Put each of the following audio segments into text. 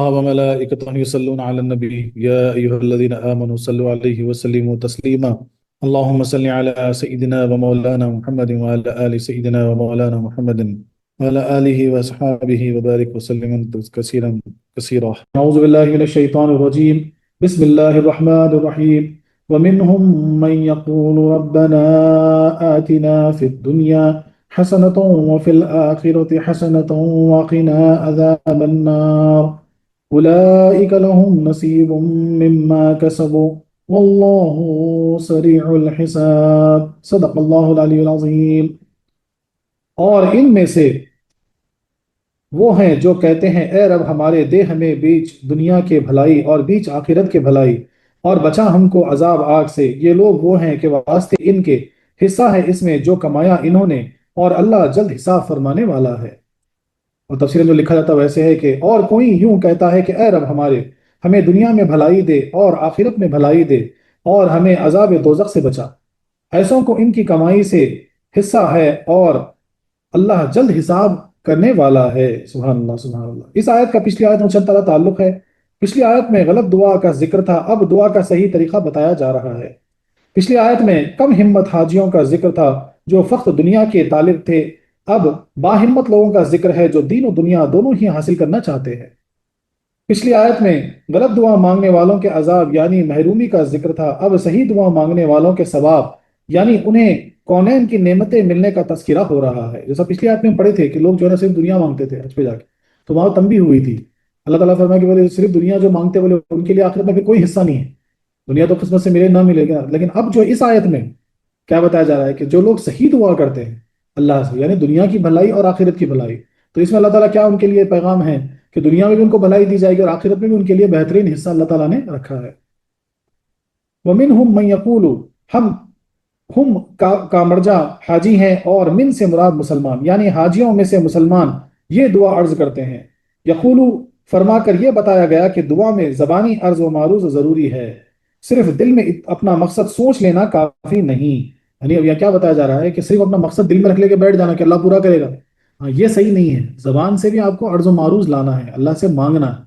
وملائكته يصلون على النبي يا أيها الذين آمنوا صلوا عليه وسلموا تسليما. اللهم صل على سيدنا ومولانا محمد وعلى آل سيدنا ومولانا محمد وعلى آله وأصحابه وبارك وسلم كثيرا كثيرا. أعوذ بالله من الشيطان الرجيم. بسم الله الرحمن الرحيم. ومنهم من يقول ربنا آتنا في الدنيا حسنة وفي الآخرة حسنة وقنا عذاب النار. أولئك لهم نصيب مما كسبوا والله سریع الحساب. صدق اللہ العلی العظیم. اور ان میں سے وہ ہیں جو کہتے ہیں اے رب ہمارے دے ہمیں بیچ دنیا کے بھلائی اور بیچ آخرت کے بھلائی اور بچا ہم کو عذاب آگ سے. یہ لوگ وہ ہیں کہ واسطے ان کے حصہ ہے اس میں جو کمایا انہوں نے اور اللہ جلد حساب فرمانے والا ہے. اور تفسیر میں جو لکھا جاتا ہے ویسے ہے کہ اور کوئی یوں کہتا ہے کہ اے رب ہمارے ہمیں دنیا میں بھلائی دے اور آخرت میں بھلائی دے اور ہمیں عذاب دوزخ سے بچا. ایسوں کو ان کی کمائی سے حصہ ہے اور اللہ جلد حساب کرنے والا ہے. سبحان اللہ سبحان اللہ. اس آیت کا پچھلی آیت میں چند طرح تعلق ہے. پچھلی آیت میں غلط دعا کا ذکر تھا، اب دعا کا صحیح طریقہ بتایا جا رہا ہے. پچھلی آیت میں کم ہمت حاجیوں کا ذکر تھا جو فقط دنیا کے طالب تھے، اب باہمت لوگوں کا ذکر ہے جو دین و دنیا دونوں ہی حاصل کرنا چاہتے ہیں. پچھلی آیت میں غلط دعا مانگنے والوں کے عذاب یعنی محرومی کا ذکر تھا، اب صحیح دعا مانگنے والوں کے ثواب یعنی انہیں کونین کی نعمتیں ملنے کا تذکرہ ہو رہا ہے. جیسا پچھلی آیت میں پڑھے تھے کہ لوگ جو ہے نا صرف دنیا مانگتے تھے حج پہ جا کے، تو وہاں تنبیہ ہوئی تھی. اللہ تعالیٰ فرمایا کہ بولے صرف دنیا جو مانگتے بولے ان کے لیے آخرت میں بھی کوئی حصہ نہیں ہے. دنیا تو قسمت سے ملے نہ ملے گا، لیکن اب جو اس آیت میں کیا بتایا جا رہا ہے کہ جو لوگ صحیح دعا کرتے ہیں اللہ سے یعنی دنیا کی بھلائی اور آخرت کی بھلائی، تو اس میں اللہ تعالیٰ کیا ان کے لیے پیغام ہے کہ دنیا میں بھی ان کو بھلائی دی جائے گی اور آخرت میں بھی ان کے لیے بہترین حصہ اللہ تعالیٰ نے رکھا ہے. وَمِنْهُمْ مَنْ يَقُولُ ہم کا مرجع حاجی ہیں اور من سے مراد مسلمان یعنی حاجیوں میں سے مسلمان یہ دعا عرض کرتے ہیں. یقولو فرما کر یہ بتایا گیا کہ دعا میں زبانی عرض و معروض ضروری ہے، صرف دل میں اپنا مقصد سوچ لینا کافی نہیں. یعنی اب یہ کیا بتایا جا رہا ہے کہ صرف اپنا مقصد دل میں رکھ لے کے بیٹھ جانا کہ اللہ پورا کرے گا، ہاں یہ صحیح نہیں ہے. زبان سے بھی آپ کو عرض و معروض لانا ہے، اللہ سے مانگنا ہے،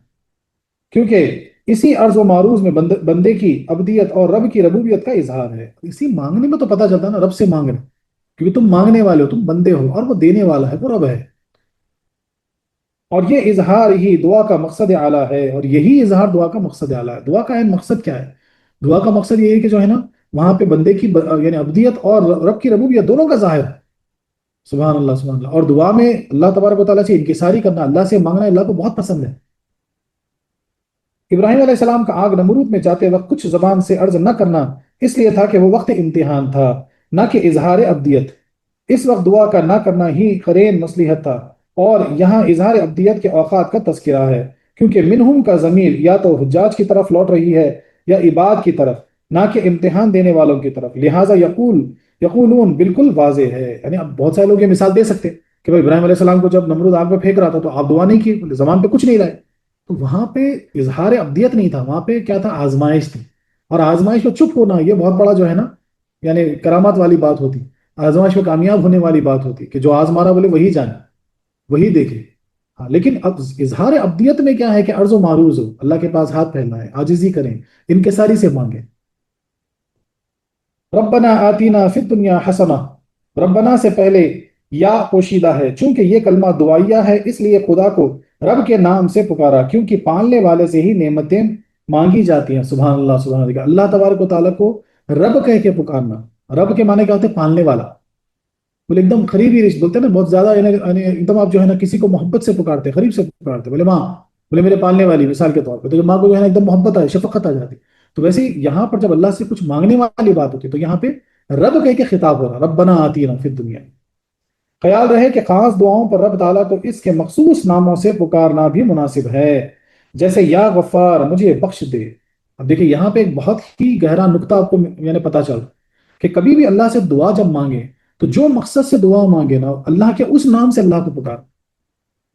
کیونکہ اسی عرض و معروض میں بندے کی عبدیت اور رب کی ربوبیت کا اظہار ہے. اسی مانگنے میں تو پتہ چلتا ہے نا رب سے مانگنا، کیونکہ تم مانگنے والے ہو، تم بندے ہو اور وہ دینے والا ہے، وہ رب ہے. اور یہ اظہار ہی دعا کا مقصد اعلیٰ ہے، اور یہی اظہار دعا کا مقصد اعلیٰ ہے. دعا کا مقصد کیا ہے؟ دعا کا مقصد یہ ہے کہ جو ہے نا وہاں پہ بندے کی یعنی عبدیت اور رب کی ربوبیت دونوں کا ظاہر ہے. سبحان اللہ سبحان اللہ. اور دعا میں اللہ تبارک و تعالیٰ سے انکساری کرنا، اللہ سے مانگنا اللہ کو بہت پسند ہے. ابراہیم علیہ السلام کا آگ نمرود میں جاتے وقت کچھ زبان سے عرض نہ کرنا اس لیے تھا کہ وہ وقت امتحان تھا، نہ کہ اظہار عبدیت. اس وقت دعا کا نہ کرنا ہی قرین مصلحت تھا. اور یہاں اظہار عبدیت کے اوقات کا تذکرہ ہے، کیونکہ منہم کا ضمیر یا تو حجاج کی طرف لوٹ رہی ہے یا عباد کی طرف، نہ کہ امتحان دینے والوں کی طرف. لہٰذا یقولون بالکل واضح ہے. یعنی اب بہت سارے لوگ یہ مثال دے سکتے کہ بھائی ابراہیم علیہ السلام کو جب نمرود آگ میں پھینک رہا تھا تو آپ دعا نہیں کی، زبان پہ کچھ نہیں لائے، تو وہاں پہ اظہار ابدیت نہیں تھا، وہاں پہ کیا تھا؟ آزمائش تھی. اور آزمائش میں چپ ہونا یہ بہت بڑا جو ہے نا یعنی کرامات والی بات ہوتی. آزمائش میں کامیاب ہونے والی بات ہوتی کہ جو آزما رہا بولے وہی جانے وہی دیکھے. ہاں لیکن اب اظہار ابدیت میں کیا ہے کہ عرض و معروض ہو، اللہ کے پاس ہاتھ پھیلنا ہے، عاجزی کریں، انکساری سے مانگیں. ربنا آتینا فی الدنیا حسنہ، ربنا سے پہلے یا پوشیدہ ہے چونکہ یہ کلمہ دعائیہ ہے، اس لیے خدا کو رب کے نام سے پکارا کیونکہ پالنے والے سے ہی نعمتیں مانگی جاتی ہیں. سبحان اللہ سبحان اللہ. اللہ تبارک و تعالیٰ کو رب کہہ کے پکارنا، رب کے معنی کیا ہوتے ہیں؟ پالنے والا. بولے ایک دم قریبی رشتے بولتے ہیں نا، بہت زیادہ یعنی ایک دم آپ جو ہے نا کسی کو محبت سے پکارتے، قریب سے پکارتے، بولے ماں، بولے میرے پالنے والی مثال کے طور پہ، تو جب ماں کو جو ہے نا ایک دم محبت آئے، شفقت آ جاتی. تو ویسے ہی یہاں پر جب اللہ سے کچھ مانگنے والی بات ہوتی ہے تو یہاں پہ رب کہہ کے خطاب ہو رہا، ربنا آتینا فی الدنیا. خیال رہے کہ خاص دعاؤں پر رب تعالیٰ کو اس کے مخصوص ناموں سے پکارنا بھی مناسب ہے، جیسے یا غفار مجھے بخش دے. اب دیکھیں یہاں پہ ایک بہت ہی گہرا نقطہ آپ کو یعنی پتہ چل کہ کبھی بھی اللہ سے دعا جب مانگے تو جو مقصد سے دعا مانگے نا اللہ کے اس نام سے اللہ کو پکار.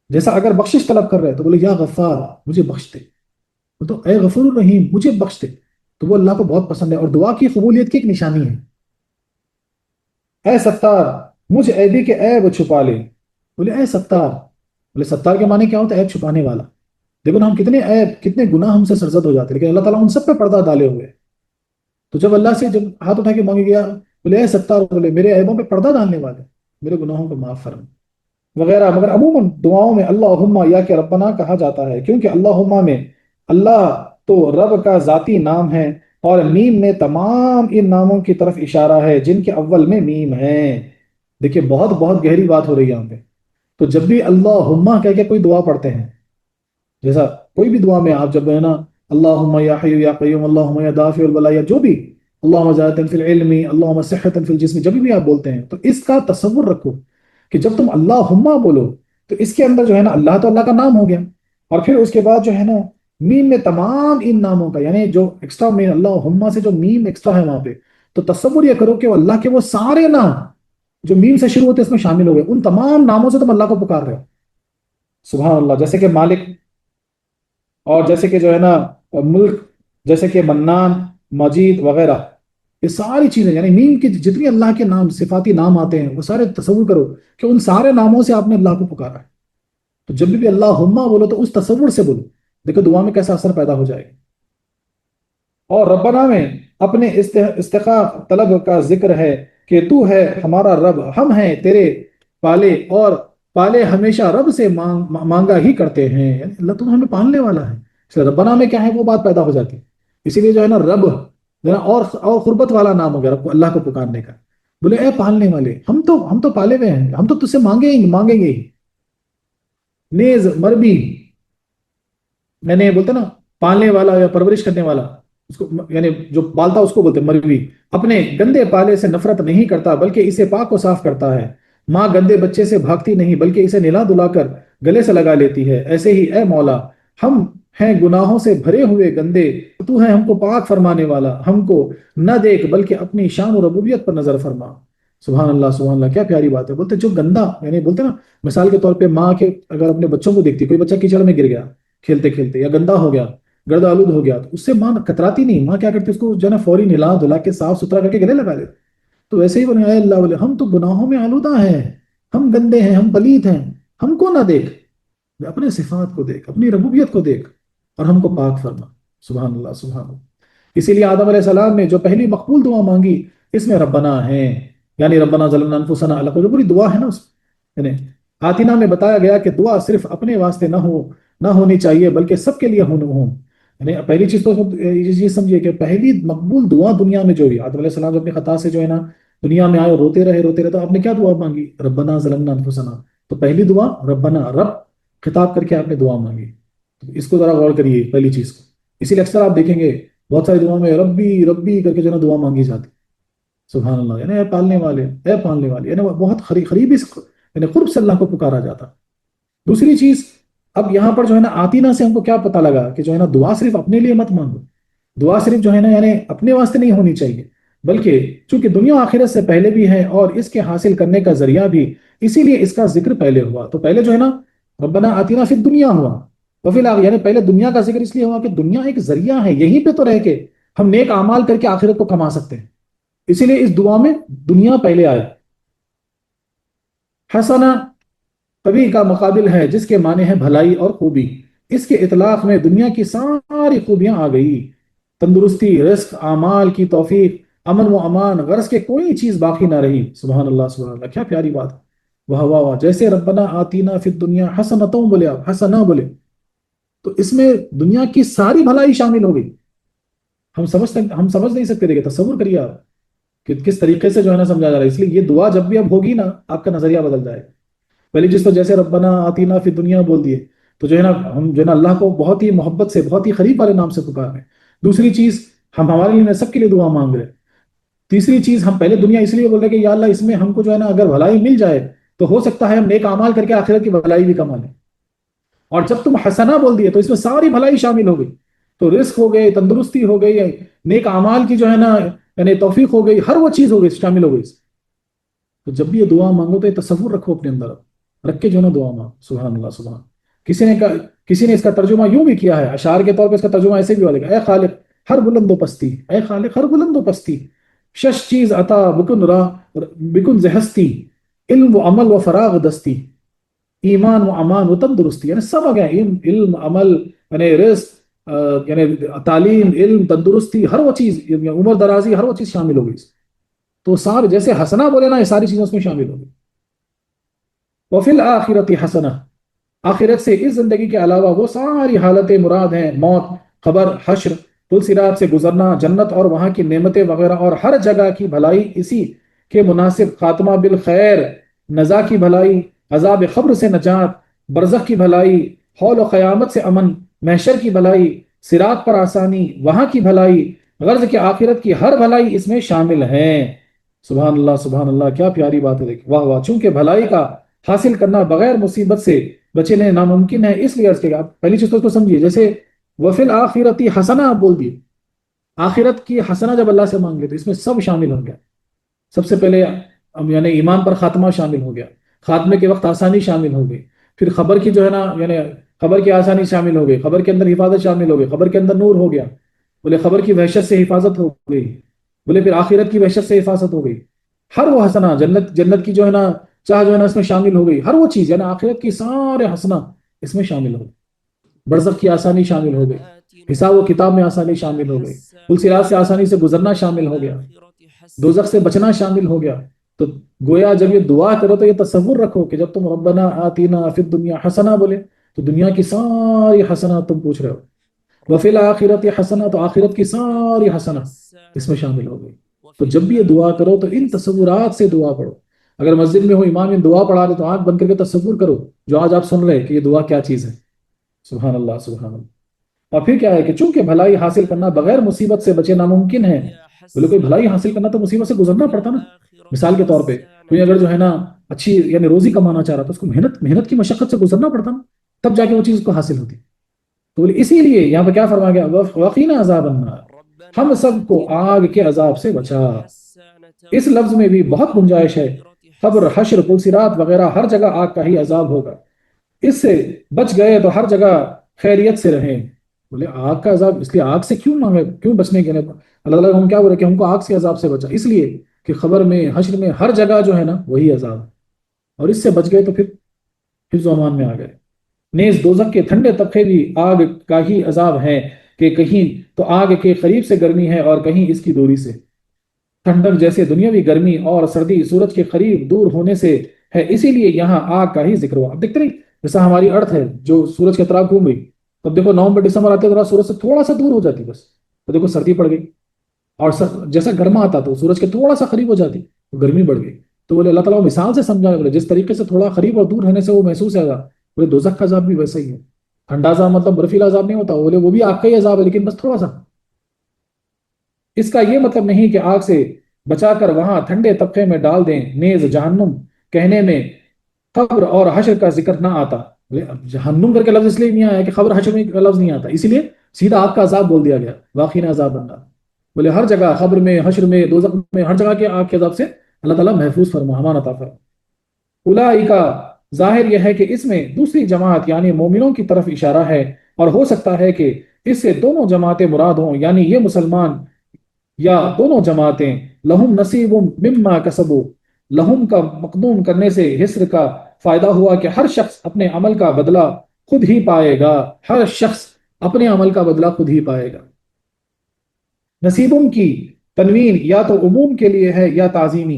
جیسا اگر بخشش طلب کر رہے تو بولے یا غفار مجھے بخش دے، تو اے غفور الرحیم مجھے بخش دے، تو وہ اللہ کو بہت پسند ہے اور دعا کی قبولیت کی ایک نشانی ہے. اے ستار مجھ عیبی کے عیب چھپا لے، بولے اے ستار، بولے ستار کے معنی کیا ہوتا ہے؟ عیب چھپانے والا. دیکھو نا ہم کتنے عیب کتنے گناہ ہم سے سرزد ہو جاتے ہیں، لیکن اللہ تعالیٰ ان سب پہ پردہ ڈالے ہوئے ہیں۔ تو جب اللہ سے جب ہاتھ اٹھا کے مانگے گیا، بولے اے ستار، بولے میرے عیبوں پہ پردہ ڈالنے والے، میرے گناہوں کو معاف فرما وغیرہ۔ مگر عموماً دعاؤں میں اللہم یا کہ ربنا کہا جاتا ہے، کیونکہ اللہم میں اللہ تو رب کا ذاتی نام ہے، اور میم میں تمام ان ناموں کی طرف اشارہ ہے جن کے اول میں میم ہے۔ دیکھیے بہت بہت گہری بات ہو رہی ہے یہاں پہ۔ تو جب بھی اللہم کہہ کے کوئی دعا پڑھتے ہیں، جیسا کوئی بھی دعا میں آپ جب ہے نا اللہم یا حی یا قیوم، اللہم یا دافع البلا، یا جو بھی، اللہم زیادہ فی العلم، اللہم صحت فی الجسم، جب بھی آپ بولتے ہیں تو اس کا تصور رکھو کہ جب تم اللہم بولو تو اس کے اندر جو ہے نا اللہ تو اللہ کا نام ہو گیا، اور پھر اس کے بعد جو ہے نا میم میں تمام ان ناموں کا، یعنی جو ایکسٹرا مین اللہم سے جو میم ایکسٹرا ہے وہاں پہ، تو تصور یہ کرو کہ وہ اللہ کے وہ سارے نام جو میم سے شروع ہوتے ہیں اس میں شامل ہو گئے، ان تمام ناموں سے تم اللہ کو پکار رہے ہو۔ سبحان اللہ، جیسے کہ مالک، اور جیسے کہ جو ہے نا ملک، جیسے کہ منان، مجید وغیرہ، یہ ساری چیزیں یعنی مین کی جتنی اللہ کے نام صفاتی نام آتے ہیں وہ سارے تصور کرو کہ ان سارے ناموں سے آپ نے اللہ کو پکارا ہے۔ تو جب بھی اللہ بولو تو اس تصور سے بولو، دیکھو دعا میں کیسا اثر پیدا ہو جائے گا۔ اور ربنا میں اپنے استحقاق طلب کا ذکر ہے کہ تو ہے ہمارا رب، ہم ہیں تیرے پالے، اور پالے ہمیشہ رب سے مانگا ہی کرتے ہیں، یعنی اللہ تو ہمیں پالنے والا ہے، اس لیے ربنا میں کیا ہے وہ بات پیدا ہو جاتی ہے۔ اسی لیے جو ہے نا رب جو ہے نا اور قربت والا نام ہو گیا رب کو، اللہ کو پکارنے کا۔ بولے اے پالنے والے، ہم تو پالے ہوئے ہیں، ہم تو تجھ سے مانگیں گے ہی۔ نیز مربی، میں نے بولتا نا پالنے والا یا پرورش کرنے والا، اس کو یعنی جو پالتا اس کو بولتے ہیں مروی، اپنے گندے پالے سے نفرت نہیں کرتا بلکہ اسے پاک و صاف کرتا ہے۔ ماں گندے بچے سے بھاگتی نہیں بلکہ اسے نلا دلا کر گلے سے لگا لیتی ہے، ایسے ہی اے مولا ہم ہیں گناہوں سے بھرے ہوئے گندے، تو ہے ہم کو پاک فرمانے والا، ہم کو نہ دیکھ بلکہ اپنی شان و ربوبیت پر نظر فرما۔ سبحان اللہ سبحان اللہ، کیا پیاری بات ہے۔ بولتے جو گندا، یعنی بولتے نا مثال کے طور پہ ماں کے اگر اپنے بچوں کو دیکھتی، کوئی بچہ کیچڑ میں گر گیا کھیلتے کھیلتے یا گندا ہو گیا، گرد آلود ہو گیا، تو اس سے ماں کتراتی نہیں، ماں کیا کرتی اس کو جو ہے نا فوری نلا دھلا کے صاف ستھرا کر کے گلے لگا دیتی۔ تو ویسے ہی بولے اے اللہ بولے ہم تو گناہوں میں آلودہ ہیں، ہم گندے ہیں، ہم پلید ہیں، ہم کو نہ دیکھ، اپنے صفات کو دیکھ، اپنی ربوبیت کو دیکھ، اور ہم کو پاک فرما۔ سبحان اللہ سبحان اللہ۔ اسی لیے آدم علیہ السلام نے جو پہلی مقبول دعا مانگی اس میں ربنا ہے، یعنی ربنا ظلمنا انفسنا، اللہ کو جو پوری دعا ہے نا اس یعنی آتینہ میں بتایا گیا کہ دعا صرف اپنے واسطے نہ ہونی چاہیے بلکہ سب کے لیے ہو۔ یعنی پہلی چیز تو یہ سمجھیے کہ پہلی مقبول دعا دنیا میں جو ہوئی، آدم علیہ السلام جو اپنی خطا سے جو ہے نا دنیا میں آئے اور روتے رہے تو آپ نے کیا دعا مانگی؟ ربنا ظلمنا انفسنا۔ تو پہلی دعا ربنا، رب خطاب کر کے آپ نے دعا مانگی، تو اس کو ذرا غور کریے پہلی چیز کو۔ اسی لیے اکثر آپ دیکھیں گے بہت ساری دعاؤں میں ربی ربی کر کے جو ہے نا دعا مانگی جاتی۔ سبحان اللہ، یعنی اے پالنے والے، اے پالنے والے، یعنی بہت قریبی سے یعنی قرب سے اللہ کو پکارا جاتا۔ دوسری چیز، اب یہاں پر جو ہے نا آتینہ سے ہم کو کیا پتا لگا کہ جو ہے نا دعا صرف اپنے لیے مت مانگو، دعا صرف جو ہے نا یعنی اپنے واسطے نہیں ہونی چاہیے، بلکہ چونکہ دنیا آخرت سے پہلے بھی ہے اور اس کے حاصل کرنے کا ذریعہ بھی، اسی لیے اس کا ذکر پہلے ہوا۔ تو پہلے جو ہے نا ربنا آتینہ فی الدنیا ہوا، تو فی الحال یعنی پہلے دنیا کا ذکر اس لیے ہوا کہ دنیا ایک ذریعہ ہے، یہیں پہ تو رہ کے ہم نیک اعمال کر کے آخرت کو کما سکتے ہیں، اسی لیے اس دعا میں دنیا پہلے آیا۔ حسنا کبھی کا مقابل ہے جس کے معنی ہے بھلائی اور خوبی، اس کے اطلاق میں دنیا کی ساری خوبیاں آ گئی، تندرستی، رزق، اعمال کی توفیق، امن و امان، غرض کے کوئی چیز باقی نہ رہی۔ سبحان اللہ سبحان اللہ، کیا پیاری بات ہے۔ واہ واہ واہ، جیسے ربنا آتینا فی الدنیا حسنتوں بولے، آپ حسنا بولے تو اس میں دنیا کی ساری بھلائی شامل ہو گئی۔ ہم سمجھ نہیں سکتے، دیکھیں تصور کریے آپ کہ کس طریقے سے جو ہے نا سمجھا جا رہا ہے۔ اس لیے یہ دعا جب بھی اب ہوگی نا آپ کا نظریہ بدل جائے گا۔ پہلی چیز تو جیسے ربنا آتینا فی دنیا بول دیے تو جو ہے نا ہم جو ہے نا اللہ کو بہت ہی محبت سے، بہت ہی قریب والے نام سے پکار رہے ہیں۔ دوسری چیز، ہم ہمارے لیے سب کے لیے دعا مانگ رہے ہیں۔ تیسری چیز، ہم پہلے دنیا اس لیے بول رہے ہیں کہ یا اللہ اس میں ہم کو جو ہے نا اگر بھلائی مل جائے تو ہو سکتا ہے ہم نیک اعمال کر کے آخرت کی بھلائی بھی کما لیں۔ اور جب تم حسنہ بول دیے تو اس میں ساری بھلائی شامل ہو گئی، تو رزق ہو گئے، تندرستی ہو گئی، نیک اعمال کی جو ہے نا یعنی توفیق ہو گئی، ہر وہ چیز ہو گئی، شامل ہو گئی۔ تو جب بھی یہ دعا مانگو تو یہ تصور رکھو اپنے اندر، رکھ کے جو ہے نا دعا مانگو۔ سبحان اللہ سبحان۔ کسی نے اس کا ترجمہ یوں بھی کیا ہے، اشعار کے طور پہ اس کا ترجمہ ایسے بھی ہوا لگا، اے خالق ہر بلند و پستی، اے خالق ہر بلند و پستی، شش چیز عطا بکن زہستی، علم و عمل و فراغ دستی، ایمان و امان و تندرستی، یعنی سب آ گیا، علم، عمل، یعنی رزق، یعنی تعلیم، علم، تندرستی، ہر وہ چیز، یعنی عمر درازی، ہر وہ چیز شامل ہوگی. تو سارے جیسے حسنہ بولے نا، یہ ساری چیزیں اس میں شامل ہوگی. وفی الآخرت حسنہ، آخرت سے اس زندگی کے علاوہ وہ ساری حالتیں مراد ہیں: موت، قبر، حشر، پل صراط سے گزرنا، جنت اور وہاں کی نعمتیں وغیرہ، اور ہر جگہ کی بھلائی اسی کے مناسب، خاتمہ بالخیر، نزا کی بھلائی، عذاب قبر سے نجات، برزخ کی بھلائی، حول و قیامت سے امن، محشر کی بھلائی، صراط پر آسانی، وہاں کی بھلائی، غرض کہ آخرت کی ہر بھلائی اس میں شامل ہے. سبحان اللہ، سبحان اللہ، کیا پیاری بات ہے. دیکھ، واہ واہ. چونکہ بھلائی کا حاصل کرنا بغیر مصیبت سے بچنے ناممکن ہے، اس لیے عرض کیا. آپ پہلی چیز تو اس کو سمجھیے، جیسے وفی الآخرتی حسنہ آپ بول دیے، آخرت کی حسنہ جب اللہ سے مانگ لے تو اس میں سب شامل ہو گیا. سب سے پہلے یعنی ایمان پر خاتمہ شامل ہو گیا، خاتمے کے وقت آسانی شامل ہو گئی. پھر خبر کی جو ہے نا، یعنی خبر کی آسانی شامل ہو گئی، خبر کے اندر حفاظت شامل ہو گئی، خبر کے اندر نور ہو گیا. بولے خبر کی وحشت سے حفاظت ہو گئی. بولے پھر آخرت کی وحشت سے حفاظت ہو گئی. ہر وہ حسنہ، جنت کی جو ہے نا چاہ جو ہے نا اس میں شامل ہو گئی. ہر وہ چیز یعنی آخرت کی سارے حسنہ اس میں شامل ہو گئی. برزخ کی آسانی شامل ہو گئی، حساب و کتاب میں آسانی شامل ہو گئی، پل صراط سے آسانی سے گزرنا شامل ہو گیا، دوزخ سے بچنا شامل ہو گیا. تو گویا جب یہ دعا کرو تو یہ تصور رکھو کہ جب تم ربنا آتینا فی الدنیا حسنہ بولے تو دنیا کی ساری حسنات تم پوچھ رہے ہو. وفی الآخرت حسنہ، تو آخرت کی ساری حسنہ اس میں شامل ہو گئی. تو جب بھی یہ دعا کرو تو ان تصورات سے دعا پڑھو. اگر مسجد میں ہو، امام ان دعا پڑھا دے تو آنکھ بند کر کے تصور کرو جو آج آپ سن رہے کہ یہ دعا کیا چیز ہے. سبحان اللہ، سبحان اللہ. اور پھر کیا ہے کہ چونکہ بھلائی حاصل کرنا بغیر مصیبت سے بچے ناممکن ہے. بولے کوئی بھلائی حاصل کرنا تو مصیبت سے گزرنا پڑتا نا. مثال کے طور پہ کوئی اگر جو ہے نا اچھی یعنی روزی کمانا چاہ رہا تو اس کو محنت کی مشقت سے گزرنا پڑتا نا، تب جا کے وہ چیز اس کو حاصل ہوتی. تو بولے اسی لیے یہاں پہ کیا فرمایا گیا، وقینا عذاب النار، ہم سب کو آگ کے عذاب سے بچا. اس لفظ میں بھی بہت گنجائش ہے. قبر، حشر، پل صراط وغیرہ ہر جگہ آگ کا ہی عذاب ہوگا. اس سے بچ گئے تو ہر جگہ خیریت سے رہیں. بولے آگ کا عذاب اس لیے آگ سے کیوں مانگے، کیوں بچنے کے لیے اللہ تعالیٰ ہم کیا بولے کہ ہم کو آگ سے عذاب سے بچا، اس لیے کہ خبر میں، حشر میں، ہر جگہ جو ہے نا وہی عذاب. اور اس سے بچ گئے تو پھر حفظ و امان میں آ گئے. نیز دوزخ کے ٹھنڈے طبقے بھی آگ کا ہی عذاب ہے کہ کہیں تو آگ کے قریب سے گرمی ہے اور کہیں اس کی دوری سے. ٹھنڈک جیسے دنیاوی گرمی اور سردی سورج کے قریب دور ہونے سے ہے، اسی لیے یہاں آگ کا ہی ذکر ہوا. اب دیکھتے نہیں جیسا ہماری ارتھ ہے جو سورج کے اطراف گھوم گئی، تب دیکھو نومبر دسمبر آتے تو سورج سے تھوڑا سا دور ہو جاتی بس، تو دیکھو سردی پڑ گئی. اور جیسا گرما آتا تو سورج کے تھوڑا سا قریب ہو جاتی تو گرمی بڑھ گئی. تو بولے اللہ تعالیٰ مثال سے سمجھا، بولے جس طریقے سے تھوڑا قریب اور دور رہنے سے وہ محسوس ہے گا، بولے دوزخ کا عذاب بھی ویسا ہی ہے. ٹھنڈا عذاب مطلب برفیلا عذاب نہیں ہوتا، بولے وہ بھی آگ کا ہی عذاب ہے لیکن بس تھوڑا سا. اس کا یہ مطلب نہیں کہ آگ سے بچا کر وہاں ٹھنڈے طبقے میں ڈال دیں. نیز جہنم کہنے میں قبر اور حشر کا ذکر نہ آتا. جہنم کر کے لفظ اس لیے نہیں آیا کہ خبر حشر میں لفظ نہیں آتا، اسی لیے سیدھا آگ کا عذاب بول دیا گیا، واقعی عذاب بندہ. بولے ہر جگہ، خبر میں، حشر میں، دوزخ میں، ہر جگہ کے آگ کے عذاب سے اللہ تعالیٰ محفوظ فرما، امان عطا فرما. اولئک، ظاہر یہ ہے کہ اس میں دوسری جماعت یعنی مومنوں کی طرف اشارہ ہے، اور ہو سکتا ہے کہ اس سے دونوں جماعتیں مراد ہوں، یعنی یہ مسلمان یا دونوں جماعتیں. لہم نصیب مما کسبوا، لہم کا مقدوم کرنے سے حسر کا فائدہ ہوا کہ ہر شخص اپنے عمل کا بدلہ خود ہی پائے گا. ہر شخص اپنے عمل کا بدلہ خود ہی پائے گا. نصیبوں کی تنوین یا تو عموم کے لیے ہے یا تعظیمی.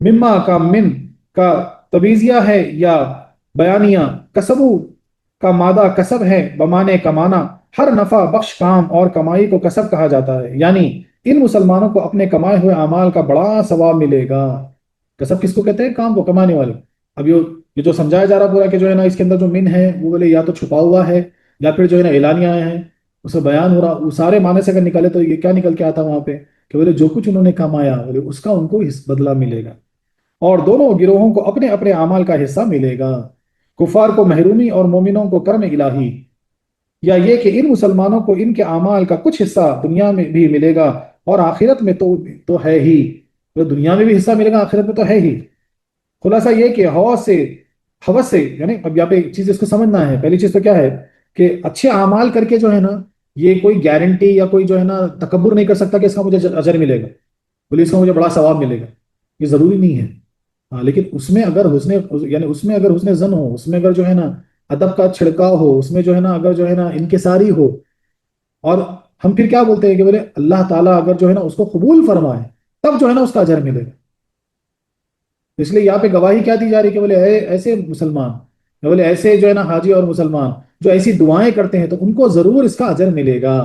مما کا من کا تبیزیہ ہے یا بیانیہ. کسبو کا مادہ کسب ہے بمانے کمانا. ہر نفع بخش کام اور کمائی کو کسب کہا جاتا ہے، یعنی ان مسلمانوں کو اپنے کمائے ہوئے اعمال کا بڑا ثواب ملے گا. کسب کس کو کہتے ہیں؟ کام کو، کمانے والے. اب یہ جو سمجھایا جا رہا پورا کہ جو ہے نا اس کے اندر جو من ہے وہ بولے یا تو چھپا ہوا ہے یا پھر جو ہے نا اعلانیہ آئے ہیں، اسے بیان ہو رہا. وہ سارے معنی سے اگر نکالے تو یہ کیا نکل کے آتا وہاں پہ کہ بولے جو کچھ انہوں نے کمایا بولے اس کا ان کو بدلہ ملے گا، اور دونوں گروہوں کو اپنے اپنے اعمال کا حصہ ملے گا. کفار کو محرومی اور مومنوں کو کرم الہی، یا یہ کہ ان مسلمانوں کو ان کے اعمال کا کچھ حصہ دنیا میں بھی ملے گا اور آخرت میں تو ہے ہی. تو دنیا میں بھی حصہ ملے گا، آخرت میں تو ہے ہی. خلاصہ یہ کہ ہوس سے یعنی اب یہاں پہ ایک چیز اس کو سمجھنا ہے. پہلی چیز تو کیا ہے کہ اچھے اعمال کر کے جو ہے نا یہ کوئی گارنٹی یا کوئی جو ہے نا تکبر نہیں کر سکتا کہ اس کا مجھے اجر ملے گا، بولے اس کا مجھے بڑا ثواب ملے گا. یہ ضروری نہیں ہے. ہاں لیکن اس میں اگر حسن یعنی اس میں اگر حسن زن ہو، اس میں اگر جو ہے نا ادب کا چھڑکاؤ ہو اس میں، جو ہے نا اگر جو ہے نا انکساری ہو، اور ہم پھر کیا بولتے ہیں کہ بولے اللہ تعالیٰ اگر جو ہے نا اس کو قبول فرمائے تب جو ہے نا اس کا اجر ملے گا. اس لیے یہاں پہ گواہی کیا دی جا رہی ہے کہ بولے ایسے مسلمان، بولے ایسے جو ہے نا حاجی اور مسلمان جو ایسی دعائیں کرتے ہیں تو ان کو ضرور اس کا اجر ملے گا.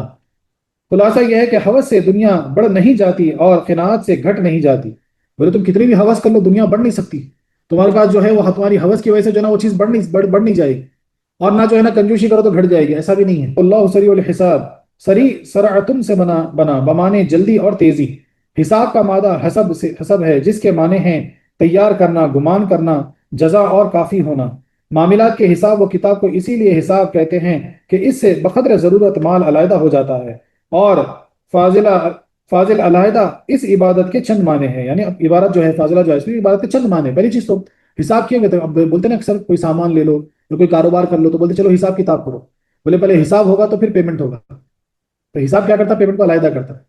خلاصہ یہ ہے کہ حوث سے دنیا بڑھ نہیں جاتی اور قناعت سے گھٹ نہیں جاتی. بولے تم کتنی بھی حوث کر لو دنیا بڑھ نہیں سکتی. تمہارے پاس جو ہے وہ تمہاری حوث کی وجہ سے جو ہے نا وہ چیز بڑھ نہیں جائے گی، اور نہ جو ہے نا کنجوشی کرو تو گھٹ جائے گی، ایسا بھی نہیں ہے. اللہ سریع الحساب، سری سرعتن سے بنا بمانے جلدی اور تیزی. حساب کا مادہ حسب ہے جس کے معنی ہیں تیار کرنا، گمان کرنا، جزا اور کافی ہونا. معاملات کے حساب و کتاب کو اسی لیے حساب کہتے ہیں کہ اس سے بقدر ضرورت مال علیحدہ ہو جاتا ہے، اور فاضلہ فاضل علیحدہ اس عبادت کے چند معنی ہیں. یعنی اب عبارت جو ہے فاضلہ جو ہے اس میں عبادت کے چند معنی. پہلی چیز تو حساب کیے گئے، اب بولتے نا اکثر کوئی سامان لے لو یا کوئی کاروبار کر لو تو بولتے چلو حساب کتاب کرو. بولے پہلے حساب ہوگا تو پھر پیمنٹ ہوگا. تو حساب کیا کرتا ہے؟ پیمنٹ کو علیحدہ کرتا ہے.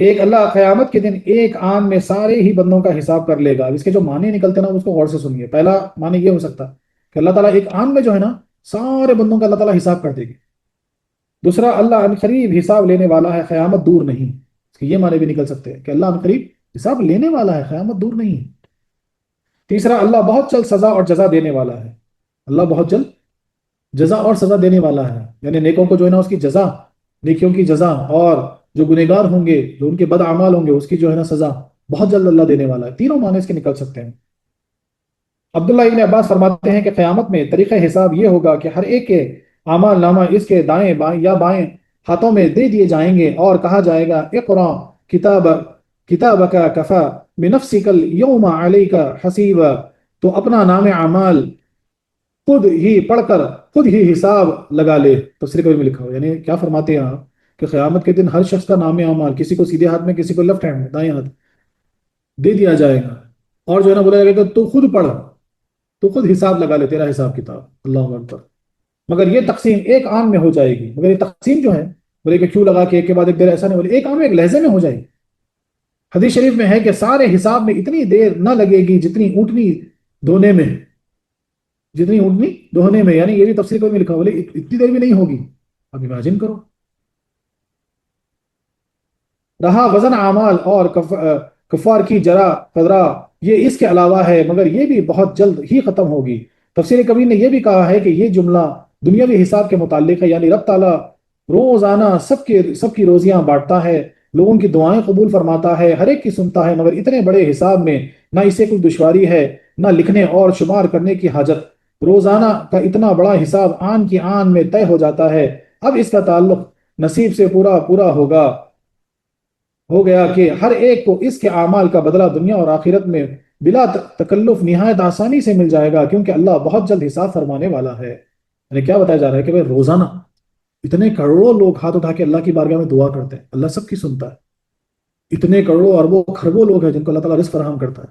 ایک اللہ قیامت کے دن ایک آن میں سارے ہی بندوں کا حساب کر لے گا. اب اس کے جو معنی نکلتے ہیں نا اس کو غور سے سنیے. پہلا معنی یہ ہو سکتا ہے کہ اللہ تعالیٰ ایک آن میں جو ہے نا سارے بندوں کا اللہ تعالیٰ حساب کر دے گی. دوسرا، اللہ عنقریب حساب لینے والا ہے، قیامت دور نہیں. اس کے یہ معنی بھی نکل سکتے ہیں کہ اللہ عنقریب حساب لینے والا ہے، قیامت دور نہیں. تیسرا، اللہ بہت جلد سزا اور جزا دینے والا ہے. اللہ بہت جلد جزا اور سزا دینے والا ہے، یعنی نیکوں کو جو ہے نا اس کی جزا، نیکیوں کی جزا، اور جو گنہگار ہوں گے جو ان کے بد اعمال ہوں گے اس کی جو ہے نا سزا بہت جلد اللہ دینے والا ہے. تینوں معنی اس کے نکل سکتے ہیں. عبداللہ ابن عباس فرماتے ہیں کہ قیامت میں طریقہ حساب یہ ہوگا کہ ہر ایک کے اعمال نامہ اس کے دائیں بائیں یا بائیں ہاتھوں میں دے دیے جائیں گے، اور کہا جائے گا اقرا کتاب کتابک کفا بنفسک اليوم علیک حسیبا. تو اپنا نام اعمال خود ہی پڑھ کر خود ہی حساب لگا لے. تفسیر کبھی میں لکھا ہو، یعنی کیا فرماتے ہیں آپ کہ قیامت کے دن ہر شخص کا نام اعمال کسی کو سیدھے ہاتھ میں، کسی کو لیفٹ ہینڈ میں، دائیں ہاتھ دے دیا جائے گا، اور جو ہے نا بولا جائے گا کہ تو خود پڑھ، تو خود حساب لگا لے، تیرا حساب کتاب. اللہ اکبر. مگر یہ تقسیم ایک آن میں ہو جائے گی. مگر یہ تقسیم جو ہے بولے کہ کیوں لگا کے ایک کے بعد ایک دیر، ایسا نہیں، بولے ایک آن میں ایک لہجے میں ہو جائے گی. حدیث شریف میں ہے کہ سارے حساب میں اتنی دیر نہ لگے گی جتنی اونٹنی دھونے میں، جتنی اونٹنی دھونے میں. یعنی یہ بھی تفسیر میں لکھا، بولے اتنی دیر بھی نہیں ہوگی. اب امیجن کرو. رہا وزن اعمال اور کفار کی جرا قدرا، یہ اس کے علاوہ ہے مگر یہ بھی بہت جلد ہی ختم ہوگی. تفسیر کبیر نے یہ بھی کہا ہے کہ یہ جملہ دنیاوی حساب کے متعلق ہے، یعنی رب تعالیٰ روزانہ سب کی روزیاں بانٹتا ہے، لوگوں کی دعائیں قبول فرماتا ہے، ہر ایک کی سنتا ہے، مگر اتنے بڑے حساب میں نہ اسے کوئی دشواری ہے نہ لکھنے اور شمار کرنے کی حاجت. روزانہ کا اتنا بڑا حساب آن کی آن میں طے ہو جاتا ہے. اب اس کا تعلق نصیب سے پورا پورا ہو گیا کہ ہر ایک کو اس کے اعمال کا بدلہ دنیا اور آخرت میں بلا تکلف نہایت آسانی سے مل جائے گا، کیونکہ اللہ بہت جلد حساب فرمانے والا ہے. یعنی کیا بتایا جا رہا ہے کہ روزانہ اتنے کروڑوں لوگ ہاتھ اٹھا کے اللہ کی بارگاہ میں دعا کرتے ہیں، اللہ سب کی سنتا ہے. اتنے کروڑوں اربوں خربوں لوگ ہیں جن کو اللہ تعالیٰ رزق فراہم کرتا ہے.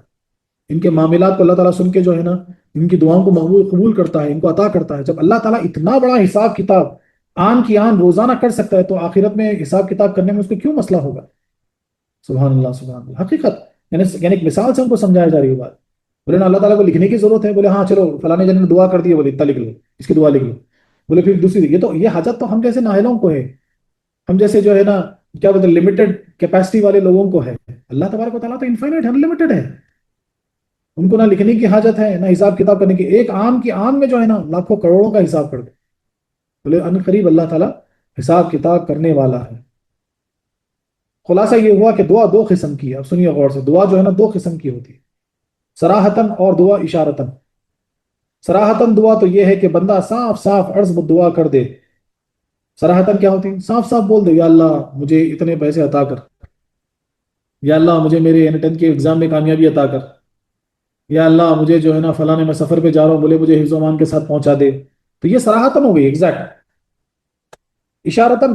ان کے معاملات کو اللہ تعالیٰ سن کے جو ہے نا ان کی دعاؤں کو قبول کرتا ہے، ان کو عطا کرتا ہے. جب اللہ تعالیٰ اتنا بڑا حساب کتاب آن کی آن روزانہ کر سکتا ہے تو آخرت میں حساب کتاب کرنے میں اس کو کیوں مسئلہ ہوگا؟ سبحان اللہ سبحان اللہ. حقیقت یعنی ایک مثال سے ان کو سمجھایا جا رہی ہے بات. بولے نا اللہ تعالیٰ کو لکھنے کی ضرورت ہے، بولے ہاں چلو فلانے جن نے دعا کر دی ہے، بولے اتنا لکھ لو، اس کی دعا لکھ لو. بولے پھر دوسری، یہ حاجت تو ہم جیسے نااہلوں کو ہے، ہم جیسے جو ہے نا کیا بولتے ہیں لمیٹڈ کیپیسٹی والے لوگوں کو ہے. اللہ تبارک و تعالیٰ تو انفائنائٹ انلمیٹڈ ہے. ان کو نہ لکھنے کی حاجت ہے نہ حساب کتاب کرنے کی. ایک آن کی آن میں جو ہے نا لاکھوں کروڑوں کا حساب کر دے. بولے ان قریب اللہ تعالیٰ حساب کتاب کرنے والا ہے. خلاصہ یہ ہوا کہ دعا دو قسم کی ہے. اب سنیے غور سے، دعا جو ہے نا دو قسم کی ہوتی ہے، صراحتاً اور دعا اشارتاً. صراحتاً دعا تو یہ ہے کہ بندہ صاف صاف عرض دعا کر دے. صراحتاً کیا ہوتی ہے؟ صاف صاف بول دے، یا اللہ مجھے اتنے پیسے عطا کر، یا اللہ مجھے میرے N10 کے ایگزام میں کامیابی عطا کر، یا اللہ مجھے جو ہے نا فلانے میں سفر پہ جا رہا ہوں، بولے مجھے حفظ و امان کے ساتھ پہنچا دے. تو یہ صراحتاً ہو گئی ایگزیکٹ. اشارتاً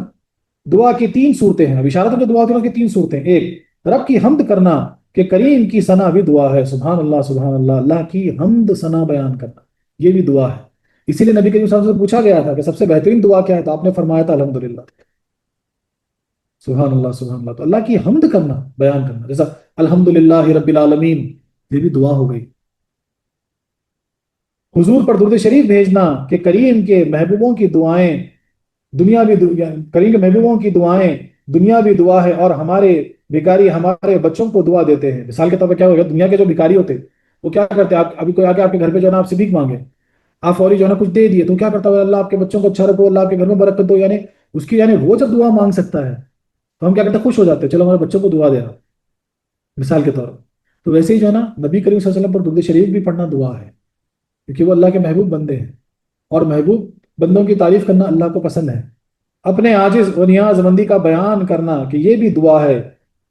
دعا کی تین صورتیں ہیں. اب اشارتاً جو دعا ہوتی ہے کی تین صورتیں. ایک، رب کی حمد کرنا کہ کریم کی ثنا بھی دعا ہے. سبحان اللہ سبحان اللہ، اللہ کی حمد ثنا بیان کرنا یہ بھی دعا ہے. اسی لیے نبی کریم صلی اللہ علیہ وسلم سے پوچھا گیا تھا کہ سب سے بہترین دعا کیا ہے، تو آپ نے فرمایا تھا الحمدللہ. سبحان اللہ سبحان اللہ. تو اللہ کی حمد کرنا، بیان کرنا، جیسا الحمدللہ رب العالمین، یہ بھی دعا ہو گئی. حضور پر درود شریف بھیجنا کہ کریم کے محبوبوں کی دعائیں دنیا بھی کریم کے محبوبوں کی دعائیں دنیا بھی دعا ہے، اور ہمارے بھکاری ہمارے بچوں کو دعا دیتے ہیں۔ مثال کے طور پہ کیا ہوگا، دنیا کے جو بھکاری ہوتے وہ کیا کرتے ہیں، آپ ابھی کوئی آ کے آپ کے گھر پہ جو ہے نا آپ سے بھیک مانگے، آپ فوری جو ہے نا کچھ دے دیے، تو کیا کرتا ہے، اللہ آپ کے بچوں کو اچھا رکھو، اللہ آپ کے گھر میں برکت دو، یعنی اس کی یعنی وہ جب دعا مانگ سکتا ہے تو ہم کیا کرتے ہیں، خوش ہو جاتے ہیں، چلو ہمارے بچوں کو دعا دے رہا، مثال کے طور پر۔ تو ویسے ہی جو ہے نا نبی کریم صلی اللہ علیہ وسلم پر درود شریف بھی پڑھنا دعا ہے، کیونکہ وہ اللہ کے محبوب بندے ہیں، اور محبوب بندوں کی تعریف کرنا اللہ کو پسند ہے۔ اپنے عاجز و نیاز مندی کا بیان کرنا کہ یہ بھی دعا ہے۔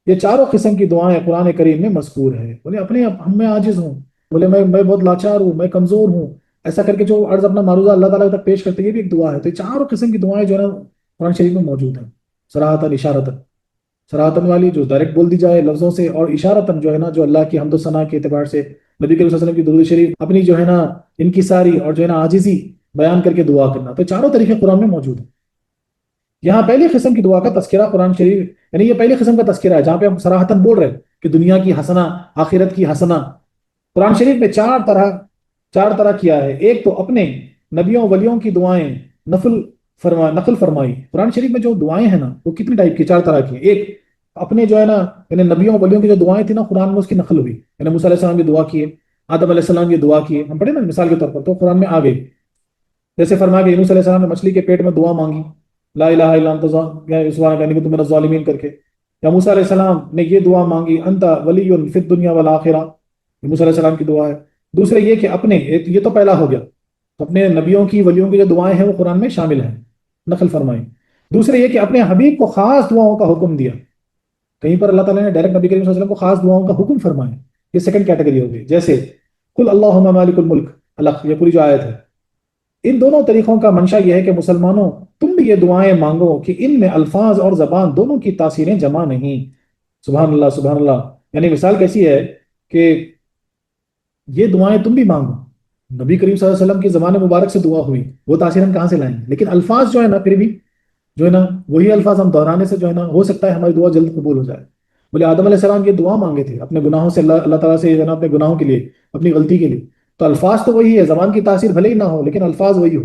یہ چاروں قسم کی دعائیں قرآن کریم میں مذکور ہے۔ بولے اپنے ہم میں عاجز ہوں، بولے میں بہت لاچار ہوں، میں کمزور ہوں، ایسا کر کے جو عرض اپنا معروضہ اللہ تعالیٰ تک پیش کرتے ہیں، یہ بھی ایک دعا ہے۔ تو یہ چاروں قسم کی دعائیں جو ہے نا قرآن شریف میں موجود ہیں، صراحتاً اشارتاً، صراحتاً والی جو ڈائریکٹ بول دی جائے لفظوں سے، اور اشارتاً جو ہے نا جو اللہ کی حمد و ثنا کے اعتبار سے نبی کریم صلی اللہ علیہ وسلم کی درود شریف اپنی جو ہے نا انکساری اور جو ہے نا عاجزی بیان کر کے دعا کرنا، تو چاروں طریقے قرآن میں موجود ہیں۔ یہاں پہلی قسم کی دعا کا تذکرہ قرآن شریف، یعنی یہ پہلی قسم کا تذکرہ ہے جہاں پہ ہم صراحتاً بول رہے ہیں کہ دنیا کی حسنہ، آخرت کی حسنہ۔ قرآن شریف میں چار طرح کیا ہے۔ ایک تو اپنے نبیوں ولیوں کی دعائیں نقل فرمائی۔ قرآن شریف میں جو دعائیں ہیں نا وہ کتنی ٹائپ کی، چار طرح کی۔ ایک اپنے جو ہے نا یعنی نبیوں ولیوں کی جو دعائیں تھیں نا قرآن میں اس کی نقل ہوئی، یعنی موسیٰ علیہ السلام کی دعا کیے، آدم علیہ السلام کی دعا کیے، ہم پڑھے نا مثال کے طور پر، تو قرآن میں آ گئی۔ جیسے فرمایا کہ یونس علیہ السلام نے مچھلی کے پیٹ میں دعا مانگی، لا الہ الا انت سبحانک انی کنت من الظالمین کر کے۔ یا موسیٰ علیہ السلام نے یہ دعا مانگی، انت ولی فی الدنیا والآخرہ، یہ موسیٰ علیہ السلام کی دعا ہے۔ دوسرے یہ کہ اپنے، یہ تو پہلا ہو گیا، اپنے نبیوں کی ولیوں کی جو دعائیں ہیں وہ قرآن میں شامل ہیں، نقل فرمائی۔ دوسرے یہ کہ اپنے حبیب کو خاص دعاؤں کا حکم دیا، کہیں پر اللہ تعالیٰ نے ڈائریکٹ نبی کریم صلی اللہ علیہ وسلم کو خاص دعاؤں کا حکم فرمایا، یہ سیکنڈ کیٹیگری ہوگی۔ جیسے قل اللہم مالک الملک، اللہ، یہ پوری جو آیت ہے۔ ان دونوں طریقوں کا منشا یہ ہے کہ مسلمانوں تم بھی یہ دعائیں مانگو کہ ان میں الفاظ اور زبان دونوں کی تاثیریں جمع نہیں۔ سبحان اللہ، سبحان اللہ۔ یعنی مثال کیسی ہے کہ یہ دعائیں تم بھی مانگو، نبی کریم صلی اللہ علیہ وسلم کی زبان مبارک سے دعا ہوئی، وہ تاثیر ہم کہاں سے لائیں گے؟ لیکن الفاظ جو ہے نا پھر بھی جو ہے نا وہی الفاظ ہم دہرانے سے جو ہے نا ہو سکتا ہے ہماری دعا جلد قبول ہو جائے۔ بولے آدم علیہ السلام یہ دعا مانگے تھے اپنے گناہوں سے، اللہ تعالیٰ سے جو ہے نا اپنے گناہوں کے لیے، اپنی غلطی کے لیے، تو الفاظ تو وہی ہے، زبان کی تاثیر بھلے ہی نہ ہو لیکن الفاظ وہی ہو۔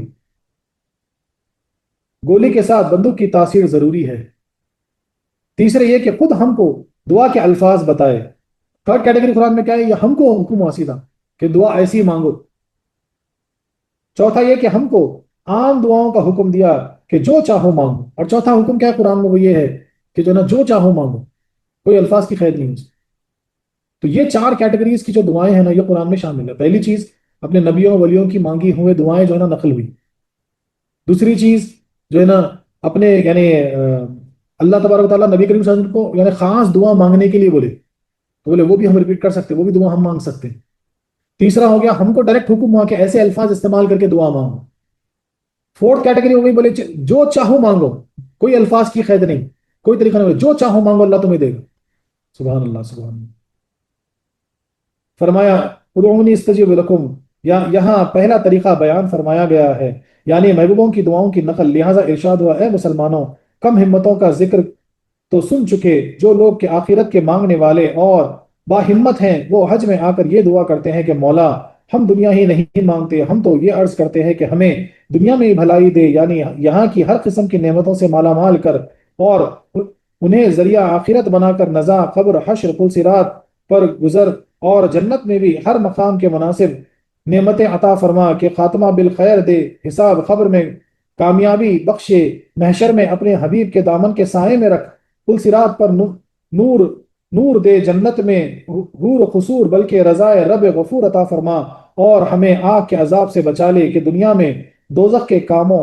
گولی کے ساتھ بندوق کی تاثیر ضروری ہے۔ تیسرے یہ کہ خود ہم کو دعا کے الفاظ بتائے۔ تھرڈ کیٹیگری قرآن میں کیا ہے، یہ ہم کو حکم ہوا سیدھا کہ دعا ایسی مانگو۔ چوتھا یہ کہ ہم کو عام دعاؤں کا حکم دیا کہ جو چاہو مانگو، اور چوتھا حکم کیا ہے قرآن میں، وہ یہ ہے کہ جو نا جو چاہو مانگو، کوئی الفاظ کی قید نہیں اس۔ تو یہ چار کیٹیگریز کی جو دعائیں ہیں نا یہ قرآن میں شامل ہے۔ پہلی چیز اپنے نبیوں ولیوں کی مانگی ہوئے دعائیں جو ہے نا نقل ہوئی۔ دوسری چیز جو ہے نا اپنے یعنی اللہ تبارک و تعالیٰ نبی کریم صلی اللہ علیہ وسلم کو یعنی خاص دعا مانگنے کے لیے بولے، تو بولے وہ بھی ہم ریپیٹ کر سکتے، وہ بھی دعا ہم مانگ سکتے ہیں۔ تیسرا ہو گیا ہم کو ڈائریکٹ حکم ہوا کہ ایسے الفاظ استعمال کر کے دعا مانگو۔ فورتھ کیٹیگری ہو گئی بولے جو چاہو مانگو، کوئی الفاظ کی قید نہیں، کوئی طریقہ نہیں، جو چاہو مانگو اللہ تمہیں دے گا۔ سبحان اللہ، سبحان اللہ۔ فرمایا ادعونی استجب لکم، یہاں پہلا طریقہ بیان فرمایا گیا ہے، یعنی محبوبوں کی دعاؤں کی نقل۔ لہٰذا ارشاد ہوا اے مسلمانوں، کم ہمتوں کا ذکر تو سن چکے، جو لوگ کہ آخرت کے مانگنے والے اور باہمت ہیں وہ حج میں آ کر یہ دعا کرتے ہیں کہ مولا ہم دنیا ہی نہیں مانگتے، ہم تو یہ عرض کرتے ہیں کہ ہمیں دنیا میں ہی بھلائی دے، یعنی یہاں کی ہر قسم کی نعمتوں سے مالا مال کر، اور انہیں ذریعہ آخرت بنا کر نزا، قبر، حشر، پل صراط پر گزر، اور جنت میں بھی ہر مقام کے مناسب نعمتیں عطا فرما کہ خاتمہ بالخیر دے، حساب قبر میں کامیابی بخشے، محشر میں اپنے حبیب کے دامن کے سائے میں رکھ، پل صراط پر نور نور دے، جنت میں حور و قصور بلکہ رضائے رب غفور عطا فرما، اور ہمیں آگ کے عذاب سے بچا لے کہ دنیا میں دوزخ کے کاموں